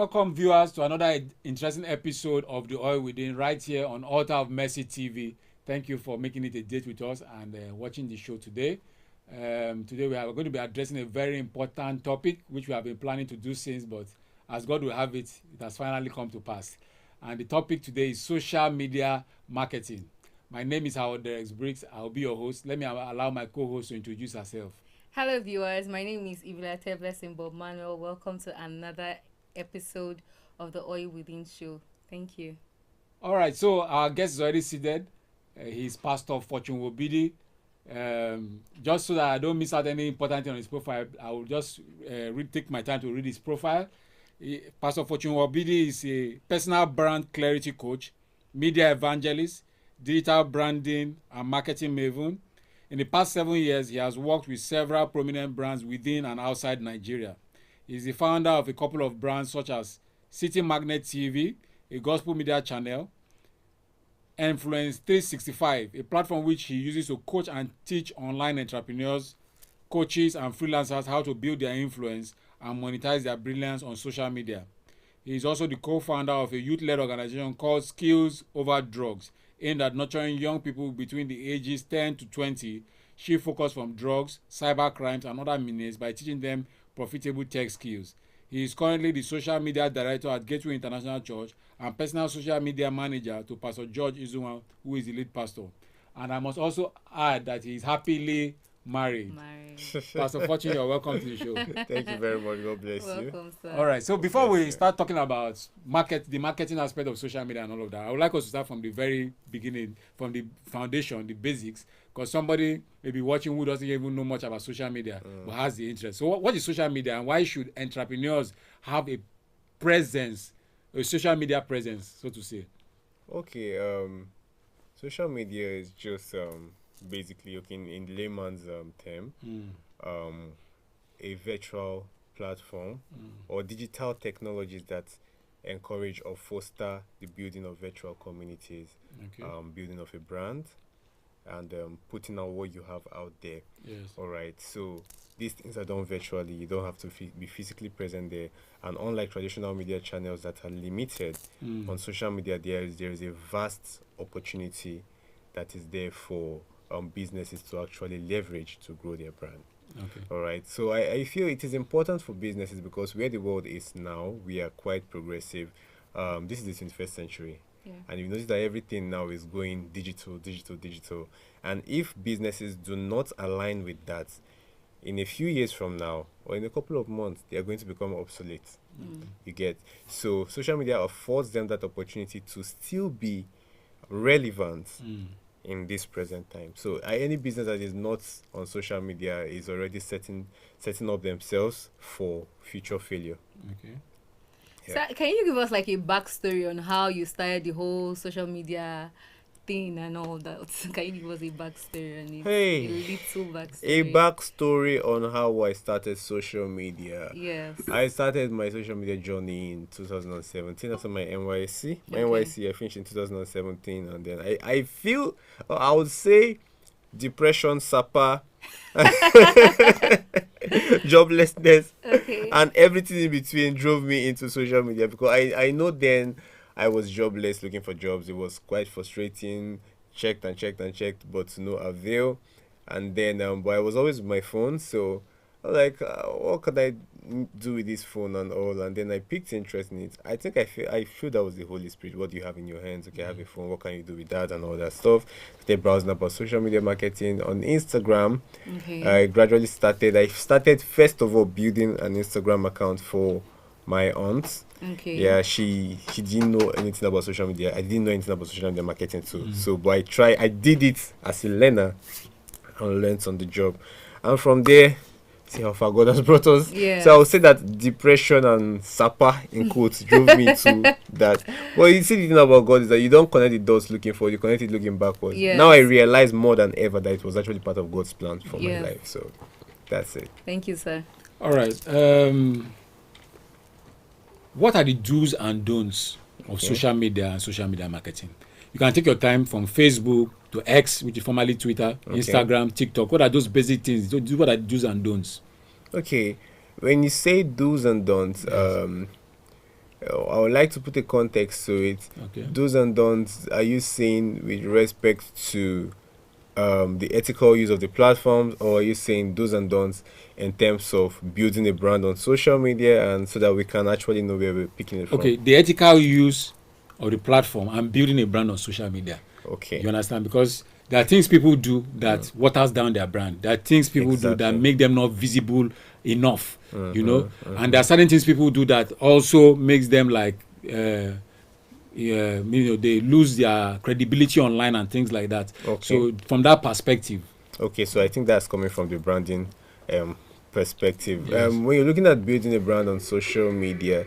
Welcome, viewers, to another interesting episode of The Oil Within, right here on Altar of Mercy TV. Thank you for making it a date with us and watching the show today. Today we are going to be addressing a very important topic, which we have been planning to do since, but as God will have it, it has finally come to pass. And the topic today is social media marketing. My name is Howard Derek Briggs. I'll be your host. Let me allow my co-host to introduce herself. Hello, viewers. My name is Ivilate Blessing Bob Manuel. Welcome to another episode of the Oil Within show. Thank you. All right, so our guest is already seated. He's Pastor Fortune Wobidi. Just so that I don't miss out any important thing on his profile, I will just take my time to read his profile. Pastor Fortune Wobidi is a personal brand clarity coach, media evangelist, digital branding and marketing maven. In the past 7 years, he has worked with several prominent brands within and outside Nigeria. He is the founder of a couple of brands such as City Magnet TV, a gospel media channel, Influence 365, a platform which he uses to coach and teach online entrepreneurs, coaches, and freelancers how to build their influence and monetize their brilliance on social media. He is also the co-founder of a youth-led organization called Skills Over Drugs, aimed at nurturing young people between the ages 10 to 20, shift focus from drugs, cyber crimes, and other menace by teaching them profitable tech skills. He is currently the social media director at Gateway International Church and personal social media manager to Pastor George Izuma, who is the lead pastor. And I must also add that he is happily married. Pastor Fortune, you're welcome to the show. Thank you very much. God bless Welcome, sir. All right, so before we start talking about the marketing aspect of social media and all of that, I would like us to start from the very beginning, from the foundation, the basics, because somebody may be watching who doesn't even know much about social media but has the interest. So what is social media, and why should entrepreneurs have a presence, a social media presence, so to say? Okay, social media is just basically, okay, in layman's term, a virtual platform or digital technologies that encourage or foster the building of virtual communities, building of a brand, and putting out what you have out there. Yes. All right, so these things are done virtually. You don't have to be physically present there. And unlike traditional media channels that are limited on social media, there is a vast opportunity that is there for businesses to actually leverage to grow their brand. Okay. All right, so I feel it is important for businesses because where the world is now, we are quite progressive. This is the 21st century. Yeah. And you notice that everything now is going digital. And if businesses do not align with that, in a few years from now, or in a couple of months, they are going to become obsolete. You get? So social media affords them that opportunity to still be relevant in this present time. So any business that is not on social media is already setting up themselves for future failure. Okay. Yeah. So, can you give us like a backstory on how you started the whole social media thing and all that? Can you give us a backstory on it? Hey, A little backstory. a backstory on how I started social media. Yes. I started my social media journey in 2017 after my NYC. My Okay. NYC I finished in 2017, and then I feel, I would say, depression, supper, joblessness, Okay. and everything in between drove me into social media because I know then I was jobless looking for jobs. It was quite frustrating. Checked, but to no avail. And then, but I was always with my phone, so I was like, what could I do with this phone and all? And then I picked interest in it. I think I feel that was the Holy Spirit. What do you have in your hands? Okay, I have a phone. What can you do with that and all that stuff? Started browsing about social media marketing on Instagram. Okay. I gradually started. I started first of all building an Instagram account for my aunt. Okay. Yeah, she didn't know anything about social media. I didn't know anything about social media marketing too. So, but I did it as a learner and learned on the job. And from there, see how far God has brought us. Yeah. So I would say that depression and supper in quotes drove me to that. Well, you see, the thing about God is that you don't connect the dots looking forward, you connect it looking backwards. Yes. Now I realize more than ever that it was actually part of God's plan for Yes. my life. So that's it. Thank you, sir. All right. What are the do's and don'ts of social media and social media marketing? You can take your time from Facebook to X, which is formerly Twitter, Instagram, TikTok. What are those basic things? What are the do's and don'ts? Okay, when you say do's and don'ts, I would like to put a context to it. Okay. Do's and don'ts, are you saying with respect to the ethical use of the platforms, or are you saying do's and don'ts in terms of building a brand on social media, and so that we can actually know where we're picking it from? Okay, the ethical use of the platform and building a brand on social media. Okay. You understand? Because there are things people do that waters down their brand. There are things people do that make them not visible enough, you know. And there are certain things people do that also makes them like, you know, they lose their credibility online and things like that. Okay. So from that perspective. Okay, so I think that's coming from the branding perspective. Yes. When you're looking at building a brand on social media,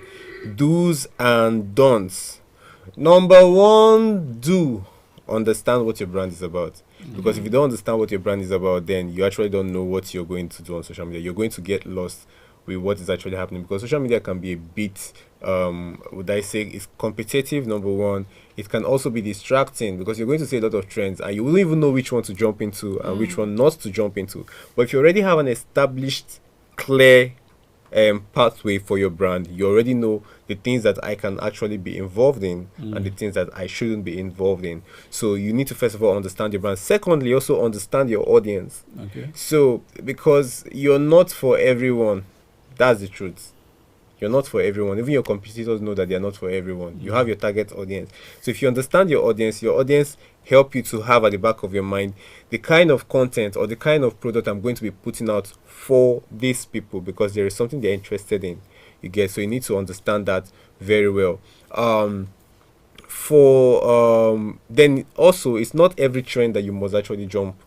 do's and don'ts. Number one, do understand what your brand is about. Because if you don't understand what your brand is about, then you actually don't know what you're going to do on social media. You're going to get lost with what is actually happening, because social media can be a bit, would I say, it's competitive, number one. It can also be distracting, because you're going to see a lot of trends and you won't even know which one to jump into and which one not to jump into. But if you already have an established, clear pathway for your brand, you already know the things that I can actually be involved in and the things that I shouldn't be involved in. So you need to first of all understand your brand. Secondly, also understand your audience. Okay. So because you're not for everyone, that's the truth. You're not for everyone. Even your competitors know that they're not for everyone. You have your target audience. So if you understand your audience help you to have at the back of your mind the kind of content or the kind of product I'm going to be putting out for these people, because there is something they're interested in. You get, so you need to understand that very well. Then also, it's not every trend that you must actually jump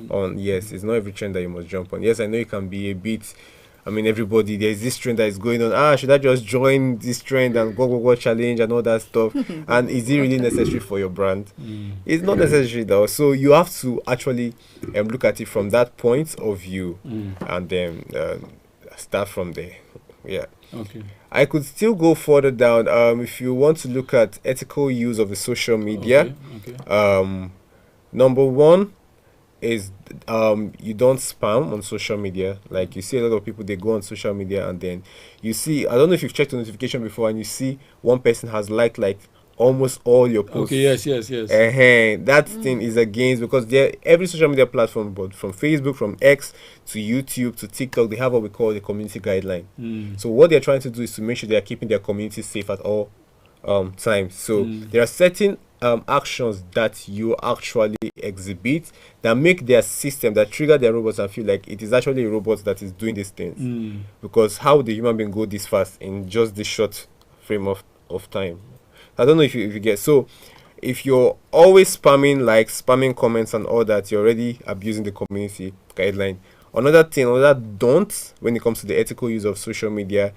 on. Yes, it's not every trend that you must jump on. Yes, I know it can be a bit, I mean, everybody, there's this trend that is going on. Should I just join this trend and go challenge and all that stuff? And is it really necessary for your brand? It's not necessary though. So you have to actually look at it from that point of view and then start from there. Yeah. Okay. I could still go further down. If you want to look at ethical use of the social media, Okay. number one is you don't spam on social media. Like, you see a lot of people, they go on social media and then you see, I don't know if you've checked the notification before, and you see one person has liked like almost all your posts. Okay, yes. That thing is against, because every social media platform, but from Facebook, from X to YouTube to TikTok, they have what we call the community guideline. So what they're trying to do is to make sure they are keeping their community safe at all times. So there are certain actions that you actually exhibit that make their system, that trigger their robots and feel like it is actually a robot that is doing these things. Because how would the human being go this fast in just this short frame of time? I don't know if you get. So if you're always spamming comments and all that, you're already abusing the community guideline. Another don't, when it comes to the ethical use of social media,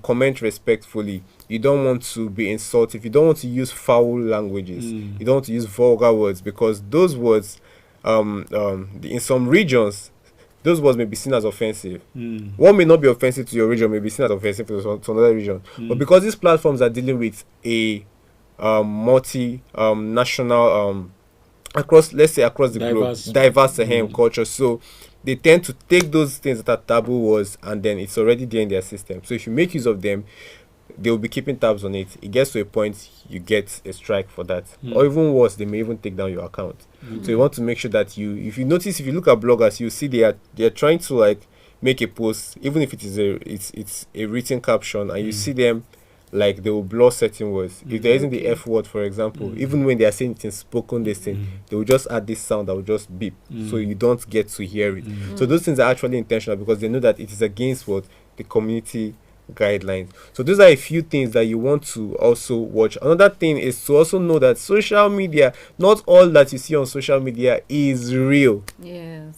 comment respectfully. You don't want to be insultive. You don't want to use foul languages. You don't want to use vulgar words, because those words, in some regions, those words may be seen as offensive. One may not be offensive to your region, may be seen as offensive to another region. But because these platforms are dealing with a national, across the diverse culture, so they tend to take those things that are taboo words, and then it's already there in their system. So if you make use of them, they will be keeping tabs on it. It gets to a point you get a strike for that, or even worse, they may even take down your account. So you want to make sure that if you look at bloggers, you see they are trying to like make a post, even if it is it's a written caption, and you see them like they will blur certain words. If there isn't the F word, for example, even when they are saying it in spoken, this thing, they will just add this sound that will just beep, so you don't get to hear it. So those things are actually intentional, because they know that it is against what the community guidelines. So those are a few things that you want to also watch. Another thing is to also know that social media, not all that you see on social media is real. Yes.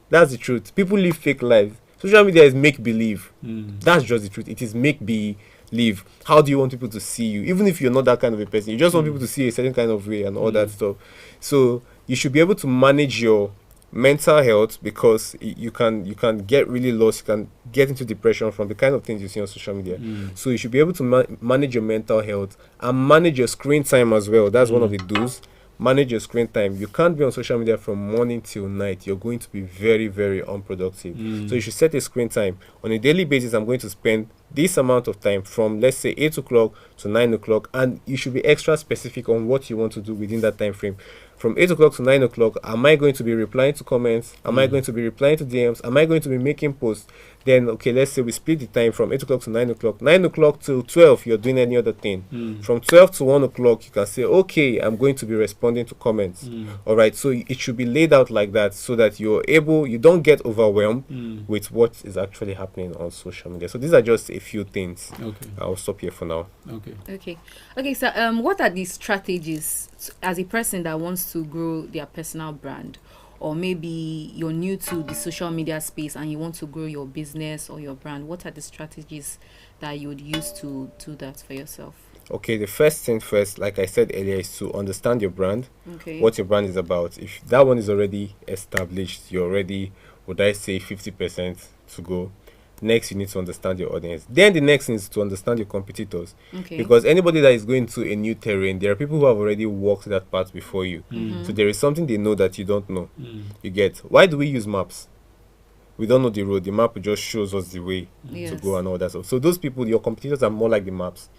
That's the truth. People live fake lives. Social media is make believe. That's just the truth. It is make believe. How do you want people to see you? Even if you're not that kind of a person, you just want people to see a certain kind of way and all that stuff. So you should be able to manage your mental health, because you can get really lost. You can get into depression from the kind of things you see on social media. So you should be able to manage your mental health and manage your screen time as well. That's one of the do's. Manage your screen time. You can't be on social media from morning till night. You're going to be very, very unproductive. So you should set a screen time. On a daily basis, I'm going to spend this amount of time from, let's say, 8 o'clock to 9 o'clock, and you should be extra specific on what you want to do within that time frame. From 8 o'clock to 9 o'clock, am I going to be replying to comments? Am I going to be replying to DMs? Am I going to be making posts? Then, okay, let's say we split the time from 8 o'clock to 9 o'clock. 9 o'clock to 12, you're doing any other thing. From 12 to 1 o'clock, you can say, okay, I'm going to be responding to comments. All right, so it should be laid out like that so that you're able, you don't get overwhelmed with what is actually happening on social media. So these are just a few things. Okay. I'll stop here for now. Okay, so what are the strategies as a person that wants to grow their personal brand, or maybe you're new to the social media space and you want to grow your business or your brand? What are the strategies that you would use to do that for yourself? Okay, the first thing first, like I said earlier, is to understand your brand, Okay. what your brand is about. If that one is already established, you're already, would I say, 50% to go. Next, you need to understand your audience. Then the next thing is to understand your competitors. Okay. Because anybody that is going to a new terrain, there are people who have already walked that path before you. So there is something they know that you don't know. You get. Why do we use maps? We don't know the road. The map just shows us the way to go and all that stuff. So those people, your competitors, are more like the maps.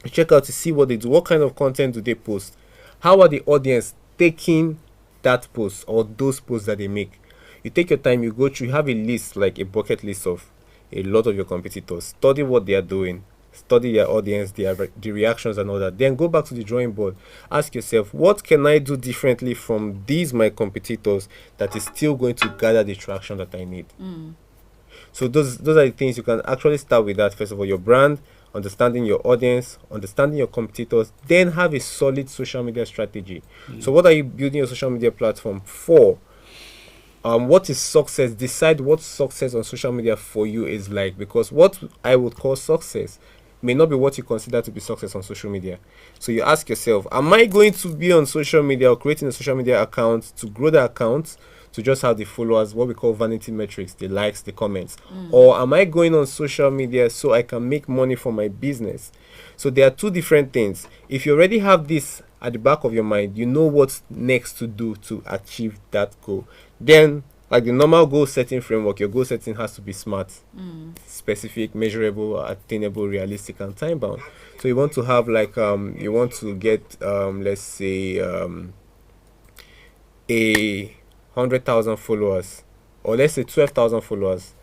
You check out to see what they do. What kind of content do they post? How are the audience taking that post or those posts that they make? You take your time, you go through, you have a list, like a bucket list of a lot of your competitors. Study what they are doing, study their audience, the reactions and all that. Then go back to the drawing board. Ask yourself, what can I do differently from these my competitors that is still going to gather the traction that I need? So those are the things you can actually start with. That first of all, your brand, understanding your audience, understanding your competitors, then have a solid social media strategy. So what are you building your social media platform for? What is success? Decide what success on social media for you is like, because what I would call success may not be what you consider to be success on social media. So you ask yourself, am I going to be on social media or creating a social media account to grow the account, to just have the followers, what we call vanity metrics, the likes, the comments? Or am I going on social media so I can make money for my business? So there are two different things. If you already have this at the back of your mind, you know what's next to do to achieve that goal. Then, like the normal goal setting framework, your goal setting has to be smart, specific, measurable, attainable, realistic, and time bound. So you want to have like you want to get let's say a 100,000 followers, or let's say 12,000 followers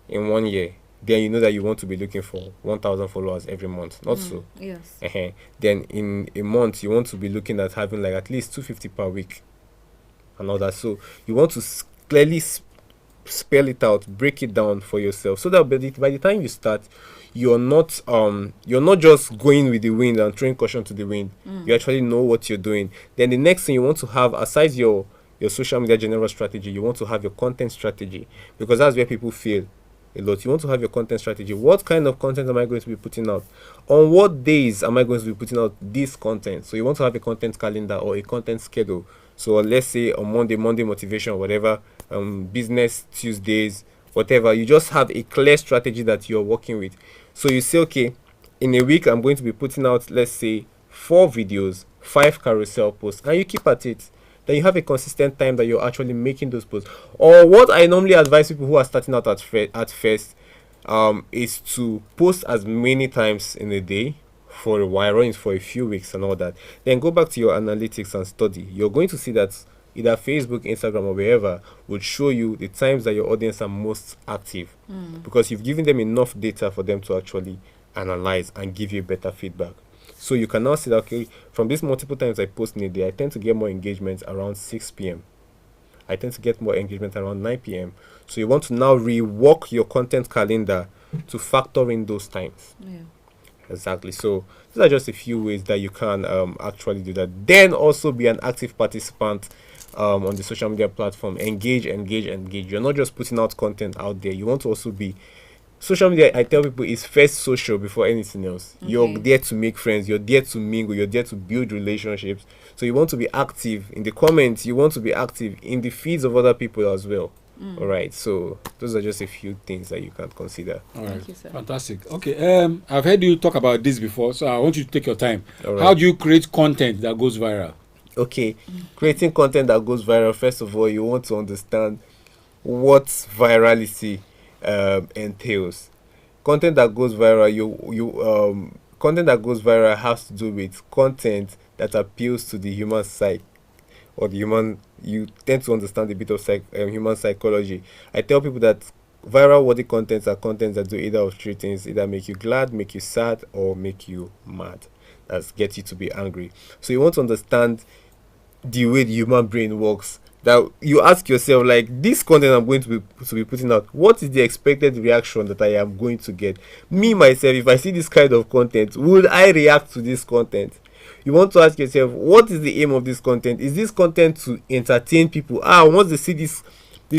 in 1 year. Then you know that you want to be looking for 1,000 followers every month. Not so. Yes. Then in a month you want to be looking at having like at least 250 per week and all that. So you want to clearly spell it out, break it down for yourself, so that by the time you start, you're not just going with the wind and throwing caution to the wind. You actually know what you're doing. Then the next thing you want to have, aside your social media general strategy, you want to have your content strategy, because that's where people fail a lot. You want to have your content strategy. What kind of content am I going to be putting out? On what days am I going to be putting out this content? So you want to have a content calendar or a content schedule. So let's say on Monday motivation, whatever, business Tuesdays, whatever. You just have a clear strategy that you're working with. So you say, okay, in a week I'm going to be putting out, let's say, 4 videos, 5 carousel posts, and you keep at it. Then you have a consistent time that you're actually making those posts. Or what I normally advise people who are starting out at first is to post as many times in a day for a while, running for a few weeks and all that. Then go back to your analytics and study. You're going to see that either Facebook, Instagram, or wherever would show you the times that your audience are most active, because you've given them enough data for them to actually analyze and give you better feedback. So you can now see that, okay, from these multiple times I post in a day, I tend to get more engagement around 6 p.m. I tend to get more engagement around 9 p.m. So you want to now rework your content calendar to factor in those times. Exactly. So these are just a few ways that you can actually do that. Then also be an active participant on the social media platform. Engage. You're not just putting out content out there. You want to also be... Social media, I tell people, is first social before anything else. You're there to make friends. You're there to mingle. You're there to build relationships. So you want to be active in the comments. You want to be active in the feeds of other people as well. All right. So those are just a few things that you can consider. All right. Thank you, sir. Fantastic. Okay. I've heard you talk about this before, so I want you to take your time. All right. How do you create content that goes viral? Okay. Creating content that goes viral, first of all, you want to understand what virality entails. content that goes viral, content that goes viral has to do with content that appeals to the human psyche, or the human. You tend to understand a bit of human psychology. I tell people that viral worthy contents are contents that do either of three things: either make you glad, make you sad, or make you mad. That get you to be angry. So you want to understand the way the human brain works. That you ask yourself, like, this content I'm going to be putting out, what is the expected reaction that I am going to get? Me myself, if I see this kind of content, would I react to this content? You want to ask yourself, what is the aim of this content? Is this content to entertain people? Once they see this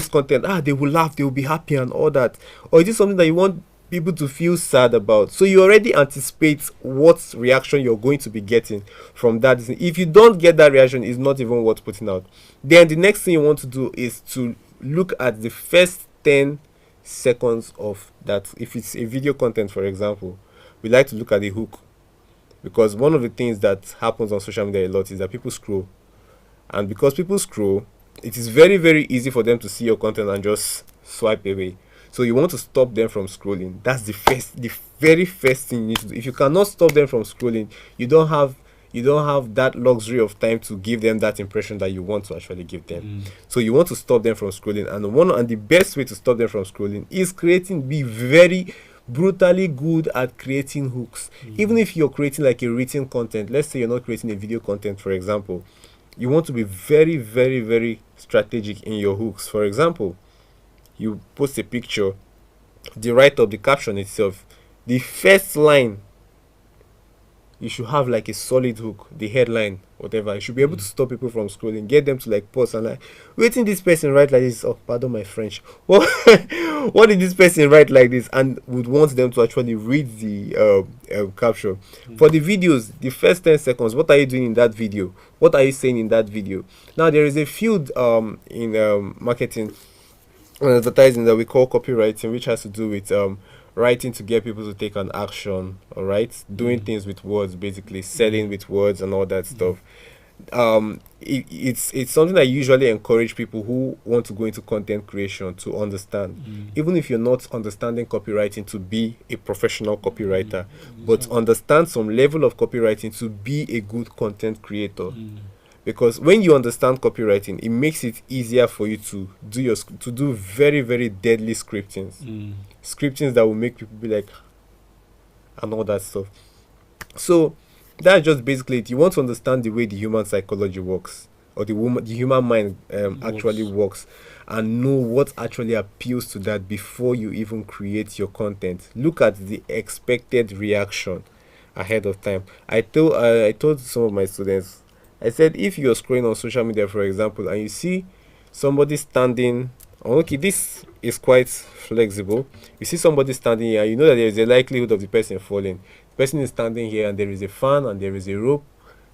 content, they will laugh, they will be happy and all that. Or is this something that you want people to feel sad about? So you already anticipate what reaction you're going to be getting from that. If you don't get that reaction, it's not even worth putting out. Then the next thing you want to do is to look at the first 10 seconds of that. If it's a video content, for example, we like to look at the hook, because one of the things that happens on social media a lot is that people scroll, and because people scroll, it is very, very easy for them to see your content and just swipe away. So you want to stop them from scrolling. That's the very first thing you need to do. If you cannot stop them from scrolling, you don't have that luxury of time to give them that impression that you want to actually give them. So you want to stop them from scrolling, and the best way to stop them from scrolling is be very brutally good at creating hooks. Even if you're creating like a written content, let's say you're not creating a video content, for example, you want to be very, very, very strategic in your hooks. For example, you post a picture, the write-up, the caption itself, the first line, you should have like a solid hook, the headline, whatever. You should be able to stop people from scrolling, get them to like pause and like, waiting this person write like this. Oh, pardon my French. What did this person write like this? And would want them to actually read the caption. For the videos, the first 10 seconds, what are you doing in that video? What are you saying in that video? Now, there is a field in marketing and advertising that we call copywriting, which has to do with writing to get people to take an action, all right, doing things with words, basically selling with words and all that stuff. It's something I usually encourage people who want to go into content creation to understand, even if you're not understanding copywriting to be a professional copywriter, but understand some level of copywriting to be a good content creator. Because when you understand copywriting, it makes it easier for you to do very, very deadly scriptings that will make people be like, and all that stuff. So that's just basically it. You want to understand the way the human psychology works, or the human mind actually works, and know what actually appeals to that before you even create your content. Look at the expected reaction ahead of time. I told some of my students, I said, if you're scrolling on social media, for example, and you see somebody standing, okay, this is quite flexible. You see somebody standing here, you know that there is a likelihood of the person falling. The person is standing here, and there is a fan and there is a rope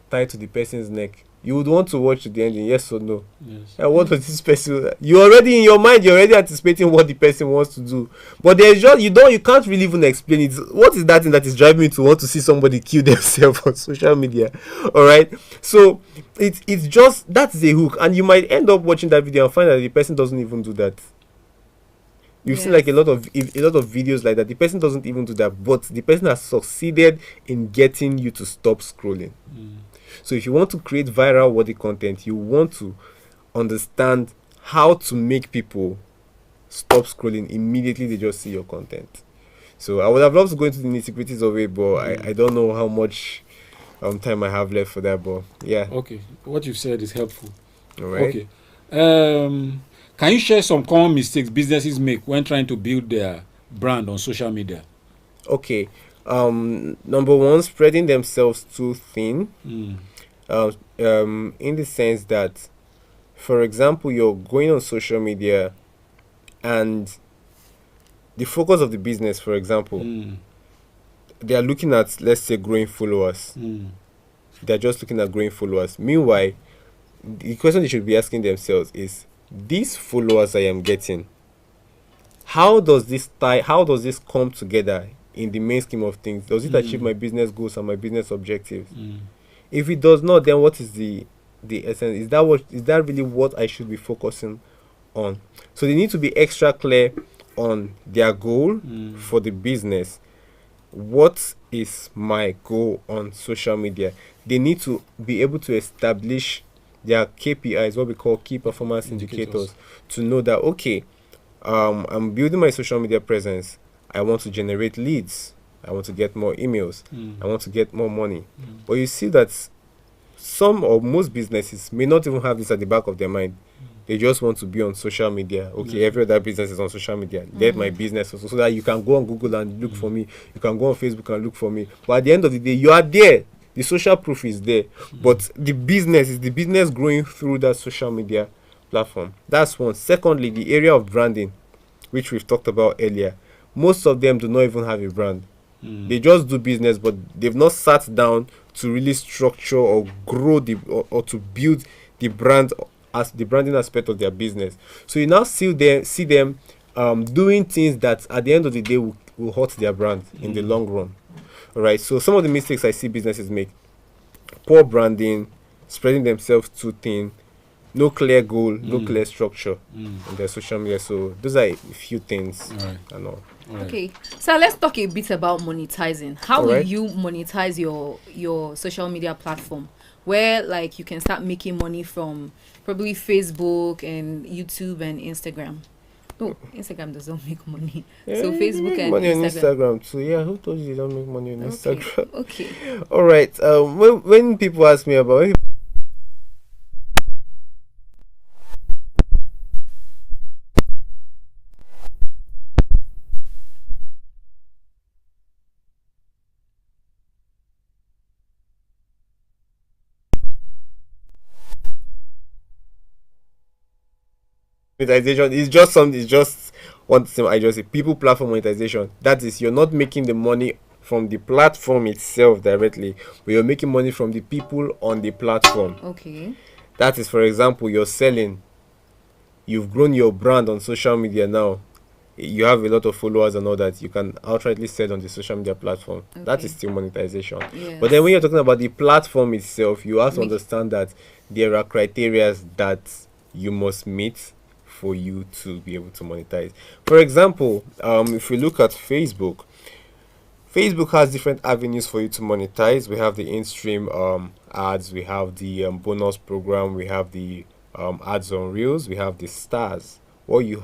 tied to the person's neck. You would want to watch the ending, yes or no? Yes. And what was this person? You already in your mind, you're already anticipating what the person wants to do. But there's just you can't really even explain it. What is that thing that is driving me to want to see somebody kill themselves on social media? Alright. So it's just that's the hook. And you might end up watching that video and find that the person doesn't even do that. You've seen like a lot of videos like that. The person doesn't even do that, but the person has succeeded in getting you to stop scrolling. So if you want to create viral worthy content, you want to understand how to make people stop scrolling immediately they just see your content. So I would have loved to go into the nitty-gritties of it, but I don't know how much time I have left for that. But yeah. Okay, what you've said is helpful. All right. Okay. Can you share some common mistakes businesses make when trying to build their brand on social media? Okay. Number one, spreading themselves too thin. In the sense that, for example, you're going on social media and the focus of the business, for example, they are looking at, let's say, growing followers. They're just looking at growing followers. Meanwhile, the question they should be asking themselves is, these followers I am getting, how does this come together in the main scheme of things? Does it achieve my business goals and my business objectives? If it does not, then what is the essence? Is that really what I should be focusing on? So they need to be extra clear on their goal for the business. What is my goal on social media? They need to be able to establish their KPIs, what we call key performance indicators, to know that, okay, I'm building my social media presence. I want to generate leads. I want to get more emails. I want to get more money. But you see that some or most businesses may not even have this at the back of their mind. They just want to be on social media. Okay, every other business is on social media. Let my business also, so that you can go on Google and look for me. You can go on Facebook and look for me. But at the end of the day, you are there. The social proof is there. But the business is the business growing through that social media platform. That's one. Secondly, the area of branding, which we've talked about earlier. Most of them do not even have a brand. They just do business, but they've not sat down to really structure or grow or to build the brand as the branding aspect of their business. So you now see them doing things that at the end of the day will hurt their brand in the long run. All right. So some of the mistakes I see businesses make: poor branding, spreading themselves too thin, no clear goal, no clear structure in their social media. So those are a few things. And all. Okay, so let's talk a bit about monetizing. How will you monetize your social media platform, where like you can start making money from probably Facebook and YouTube and Instagram? No, Instagram does not make money. So Facebook and money Instagram. on Instagram too. Yeah, who told you don't make money on Instagram? Okay. All right. When people ask me about monetization, it's just one thing I just say: people platform monetization. That is, you're not making the money from the platform itself directly, but you're making money from the people on the platform. Okay. That is, for example, you're selling. You've grown your brand on social media now. You have a lot of followers and all that. You can outrightly sell on the social media platform. Okay. That is still monetization. Yes. But then when you're talking about the platform itself, you have to understand that there are criteria that you must meet for you to be able to monetize. For example, if we look at Facebook has different avenues for you to monetize. We have the in-stream ads, we have the bonus program, we have the ads on reels, we have the stars, what you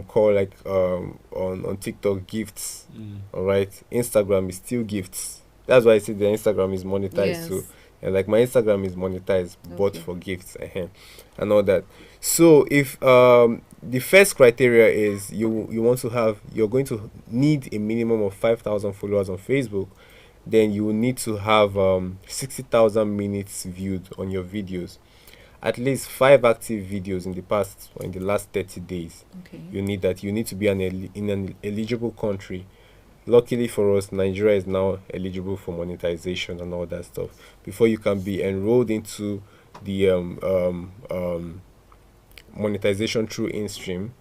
call like on TikTok gifts. All right, Instagram is still gifts. That's why I say the Instagram is monetized too. And like my Instagram is monetized, but for gifts and all that. So if the first criteria is you're going to need a minimum of 5,000 followers on Facebook, then you will need to have 60,000 minutes viewed on your videos, at least 5 active videos in the last 30 days. Okay. You need that. You need to be in an eligible country. Luckily for us, Nigeria is now eligible for monetization and all that stuff before you can be enrolled into the monetization through in-stream.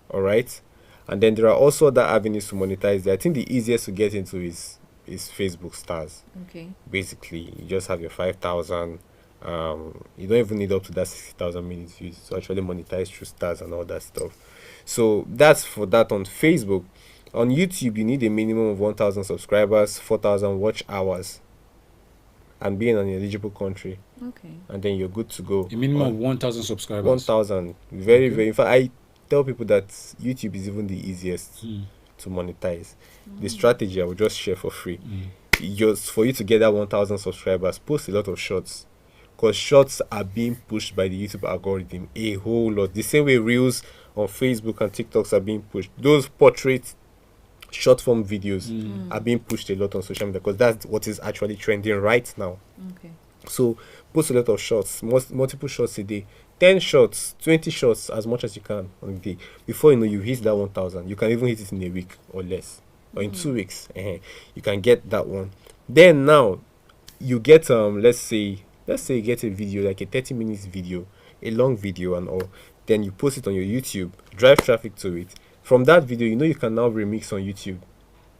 All right, and then there are also other avenues to monetize. I think the easiest to get into is Facebook stars. Okay. Basically, you just have your 5,000. You don't even need up to that 60,000 minutes views to actually monetize through stars and all that stuff. So that's for that on Facebook. On YouTube, you need a minimum of 1,000 subscribers, 4,000 watch hours, and be in an eligible country. Okay. And then you're good to go. A minimum of 1,000 subscribers. 1,000. Very, very. In fact, I tell people that YouTube is even the easiest to monetize. The strategy I will just share for free. Just for you to get that 1,000 subscribers, post a lot of shorts. Because shorts are being pushed by the YouTube algorithm a whole lot. The same way Reels on Facebook and TikToks are being pushed. Those portrait short form videos are being pushed a lot on social media because that's what is actually trending right now. Okay. So post a lot of shots, multiple shots a day, 10 shots, 20 shots, as much as you can on a day. Before you know, you hit that 1,000. You can even hit it in a week or less, or in 2 weeks. You can get that one. Then now you get let's say you get a video, like a 30 minutes video, a long video and all. Then you post it on your YouTube, drive traffic to it. From that video, you can now remix on YouTube.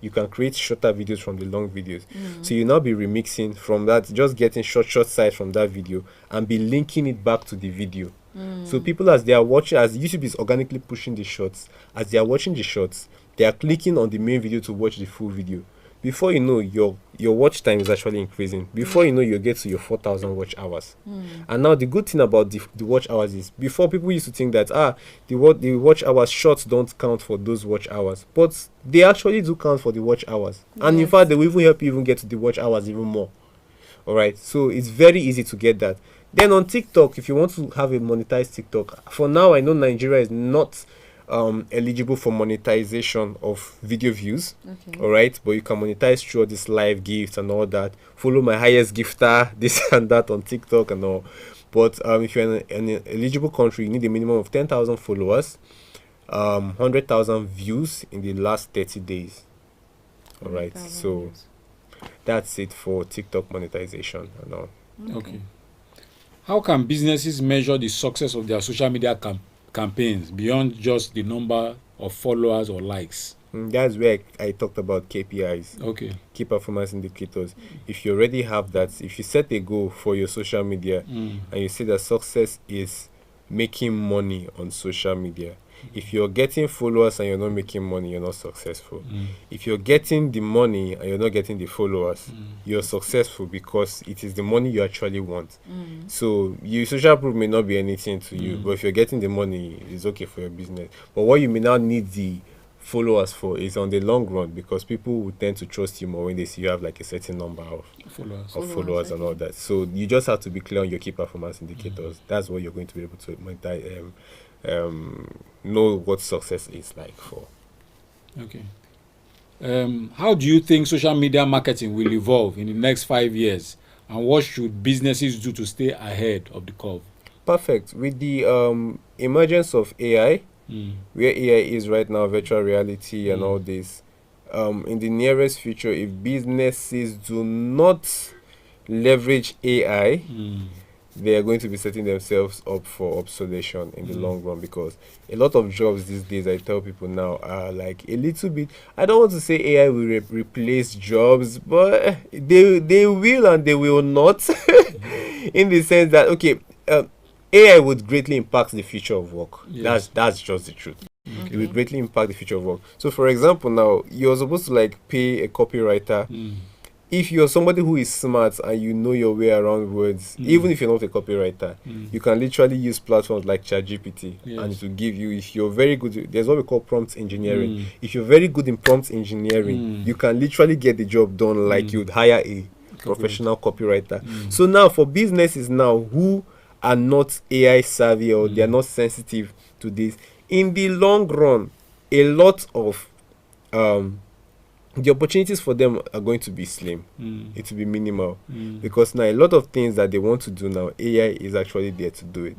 You can create shorter videos from the long videos. So you now be remixing from that, just getting short sides from that video and be linking it back to the video. So people, as they are watching, as YouTube is organically pushing the shorts, as they are watching the shorts, They are clicking on the main video to watch the full video. Before you know, your watch time is actually increasing. Before you know, you get to your 4,000 watch hours. And now the good thing about the watch hours is, before, people used to think that the watch hours shots don't count for those watch hours, but they actually do count for the watch hours. And in fact, they will even help you even get to the watch hours even more. All right, so it's very easy to get that. Then on TikTok, if you want to have a monetized TikTok, for now I know Nigeria is not eligible for monetization of video views. Okay. All right, but you can monetize through all this live gifts and all that. Follow my highest gifter, this and that on TikTok and all. But if you're in an eligible country, you need a minimum of 10,000 followers, 100,000 views in the last 30 days. All right, so that's it for TikTok monetization and all. Okay. How can businesses measure the success of their social media campaigns beyond just the number of followers or likes? That's where I talked about KPIs. Okay. Key performance indicators. If you already have that, if you set a goal for your social media and you say that success is making money on social media, if you're getting followers and you're not making money, you're not successful. If you're getting the money and you're not getting the followers, you're successful, because it is the money you actually want. So your social proof may not be anything to you, but if you're getting the money, it's okay for your business. But what you may now need the followers for is on the long run, because people will tend to trust you more when they see you have like a certain number of followers and all that. So you just have to be clear on your key performance indicators. That's what you're going to be able to know what success is like for. Okay. How do you think social media marketing will evolve in the next 5 years, and what should businesses do to stay ahead of the curve? Perfect. With the emergence of AI, where AI is right now, virtual reality and all this, in the nearest future, if businesses do not leverage AI, they are going to be setting themselves up for obsolescence in the long run, because a lot of jobs these days, I tell people now, are like a little bit, I don't want to say AI will replace jobs, but they will and they will not. In the sense that, okay, AI would greatly impact the future of work. Yes. That's just the truth. It will greatly impact the future of work. So for example, now you're supposed to like pay a copywriter. If you're somebody who is smart and you know your way around words, even if you're not a copywriter, you can literally use platforms like ChatGPT, and it will give you, if you're very good, there's what we call prompt engineering. If you're very good in prompt engineering, you can literally get the job done like you'd hire a professional copywriter. So now for businesses now who are not AI savvy, or they are not sensitive to this, in the long run, a lot of the opportunities for them are going to be slim. It will be minimal, because now a lot of things that they want to do now, AI is actually there to do it.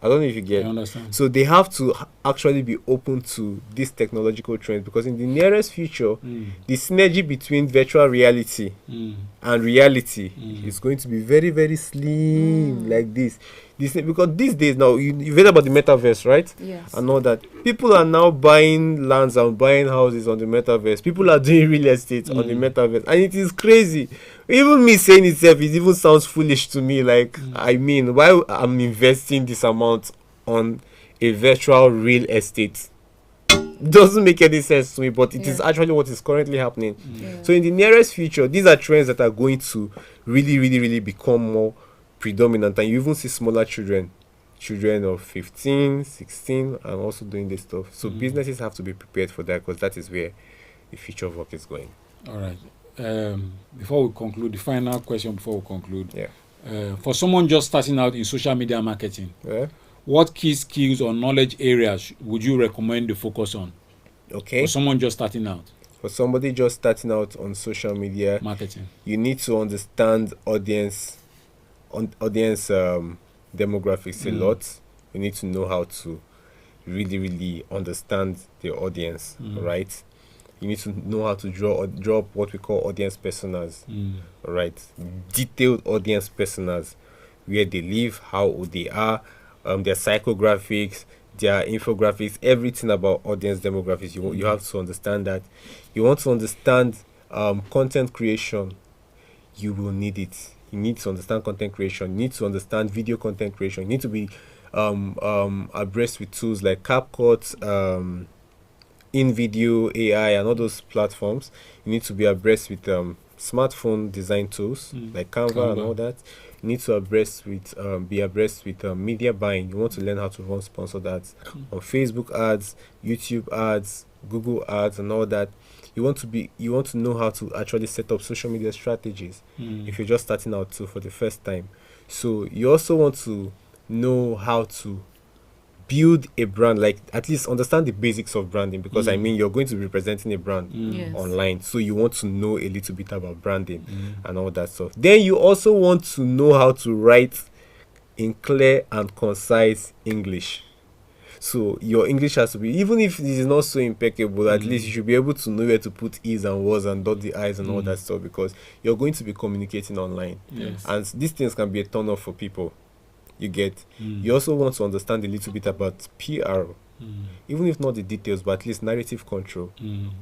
I don't know if you get. I understand. So they have to actually be open to this technological trend, because in the nearest future, the synergy between virtual reality and reality is going to be very, very slim, like this. Because these days now, you've heard about the metaverse, right? Yes. And all that. People are now buying lands and buying houses on the metaverse. People are doing real estate on the metaverse, and it is crazy. Even me saying itself, it even sounds foolish to me. Like, I mean, why I'm investing this amount on a virtual real estate doesn't make any sense to me, but it is actually what is currently happening. So in the nearest future, these are trends that are going to really, really, really become more predominant, and you even see smaller children of 15, 16, and also doing this stuff. So businesses have to be prepared for that, because that is where the future of work is going. All right. Before we conclude, the final question before we conclude. Yeah. For someone just starting out in social media marketing, Yeah. what key skills or knowledge areas would you recommend to focus on? Okay. For someone just starting out For somebody just starting out on social media, marketing. you need to understand audience demographics a lot. You need to know how to really, really understand the audience, right? You need to know how to draw up what we call audience personas, right? Detailed audience personas, where they live, how old they are, their psychographics, their infographics, everything about audience demographics. You have to understand that. You want to understand content creation. You will need it. You need to understand content creation. You need to understand video content creation. You need to be abreast with tools like CapCut, in video AI and all those platforms, you need to be abreast with smartphone design tools like Canva and all that. You need to be abreast with media buying. You want to learn how to run sponsored ads on Facebook ads, YouTube ads, Google ads, and all that. You want to know how to actually set up social media strategies if you're just starting out too for the first time. So you also want to know how to build a brand, like at least understand the basics of branding, because I mean you're going to be representing a brand Yes. online, so you want to know a little bit about branding and all that stuff. Then you also want to know how to write in clear and concise English. So your English has to be, even if it is not so impeccable, at least you should be able to know where to put e's and was and dot the i's and all that stuff, because you're going to be communicating online. Yes. And these things can be a turn off for people. You get. You also want to understand a little bit about PR, even if not the details, but at least narrative control,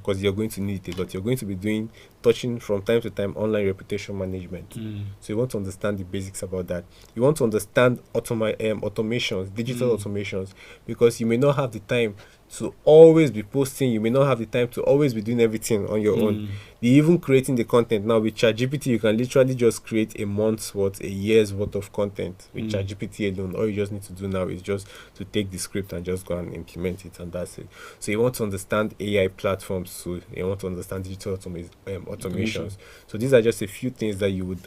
because you're going to need it a lot. You're going to be touching from time to time online reputation management. So you want to understand the basics about that. You want to understand automations, digital automations, because you may not have the time to always be posting. You may not have the time to always be doing everything on your own. You're even creating the content now with ChatGPT. You can literally just create a month's worth, a year's worth of content with ChatGPT alone. All you just need to do now is just to take the script and just go and implement it, and that's it. So you want to understand AI platforms, so you want to understand digital automations. So these are just a few things that you would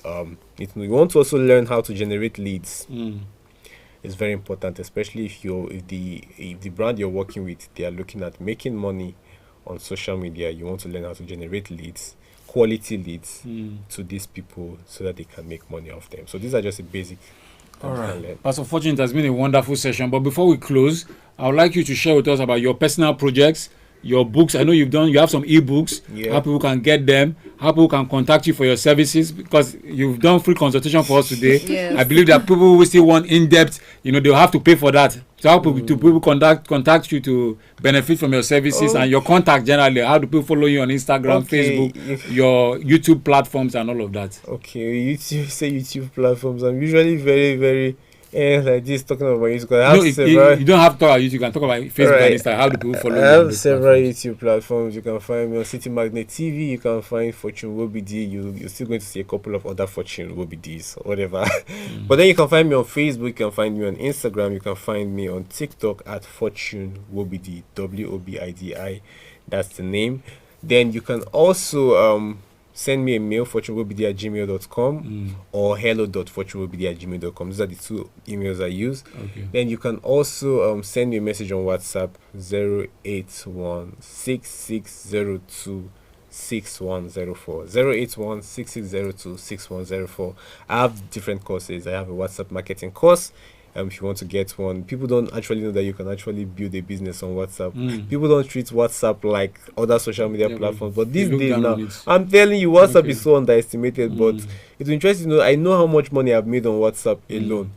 need to know. You want to also learn how to generate leads. It's very important, especially if the brand you're working with, they are looking at making money on social media. You want to learn how to generate leads, quality leads to these people, so that they can make money off them. So these are just a basic. All right, Pastor Fortune, it has been a wonderful session. But before we close, I would like you to share with us about your personal projects, your books. I know you have some ebooks. How people can get them, how people can contact you for your services, because you've done free consultation for us today. Yes. I believe that people who still want in-depth, they'll have to pay for that. So how people contact you to benefit from your services and your contact generally? How do people follow you on Instagram, Facebook, your YouTube platforms, and all of that? Okay, YouTube platforms. I'm usually very, very like this talking about YouTube. You don't have to talk about YouTube. You can talk about Facebook and Instagram. How do people follow you? I have several YouTube platforms. You can find me on City Magnet TV. You can find Fortune Wobidi. You're still going to see a couple of other Fortune Wobidis or whatever. But then you can find me on Facebook. You can find me on Instagram. You can find me on TikTok at Fortune Wobidi, WOBIDI. That's the name. Then you can also send me a mail, fortunewobidi@gmail.com or hello.fortunewobidi@gmail.com. These are the two emails I use. Okay. Then you can also send me a message on WhatsApp, 081-6602-6104. 081-6602-6104. I have different courses. I have a WhatsApp marketing course. If you want to get one, people don't actually know that you can actually build a business on WhatsApp. People don't treat WhatsApp like other social media platforms, but these days now, I'm telling you, WhatsApp is so underestimated. But it's interesting to know, I know how much money I've made on WhatsApp alone.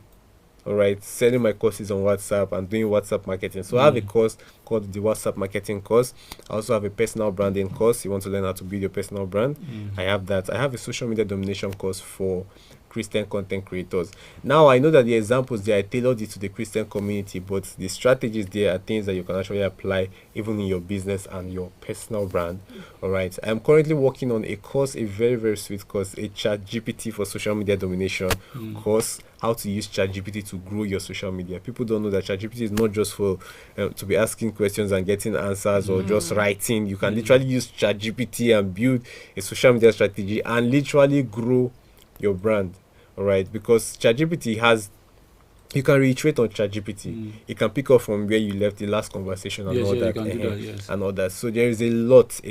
All right, selling my courses on WhatsApp and doing WhatsApp marketing. So I have a course called the WhatsApp marketing course. I also have a personal branding course. You want to learn how to build your personal brand? I have that. I have a social media domination course for Christian content creators. Now I know that the examples there are tailored to the Christian community, but the strategies there are things that you can actually apply even in your business and your personal brand. All right, I'm currently working on a course, a very, very sweet course, a ChatGPT for social media domination course. How to use ChatGPT to grow your social media. People don't know that ChatGPT is not just for to be asking questions and getting answers or just writing. You can literally use ChatGPT and build a social media strategy and literally grow your brand. All right, because ChatGPT you can reiterate on ChatGPT. It can pick up from where you left the last conversation and all that, and all that. So there is a lot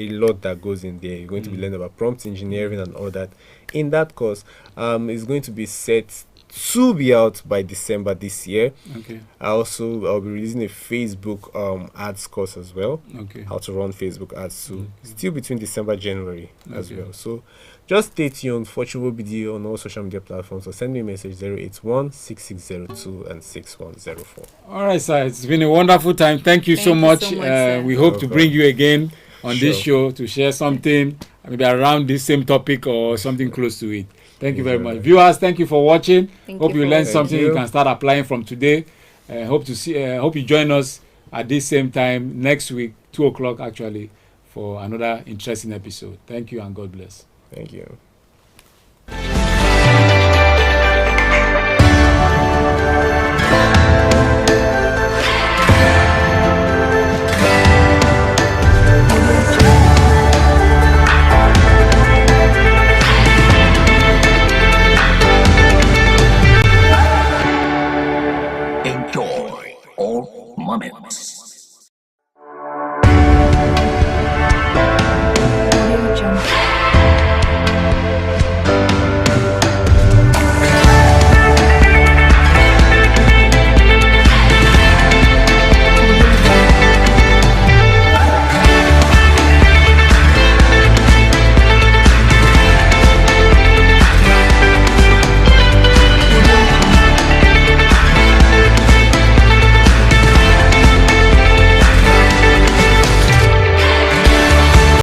that goes in there. You're going to be learning about prompt engineering and all that in that course. It's going to be set to be out by December this year. Okay. I'll be releasing a Facebook ads course as well. Okay. How to run Facebook ads. So still between December, January as well. So just stay tuned. Fortune will be on all social media platforms. So send me a message 081-6602 and 6104. All right, sir. It's been a wonderful time. Thank you so much. We hope to bring you again on this show to share something maybe around this same topic or something close to it. Thank you very much. Viewers, thank you for watching. Hope you learned something you can start applying from today. Hope you join us at this same time next week, 2 o'clock actually, for another interesting episode. Thank you and God bless. Thank you.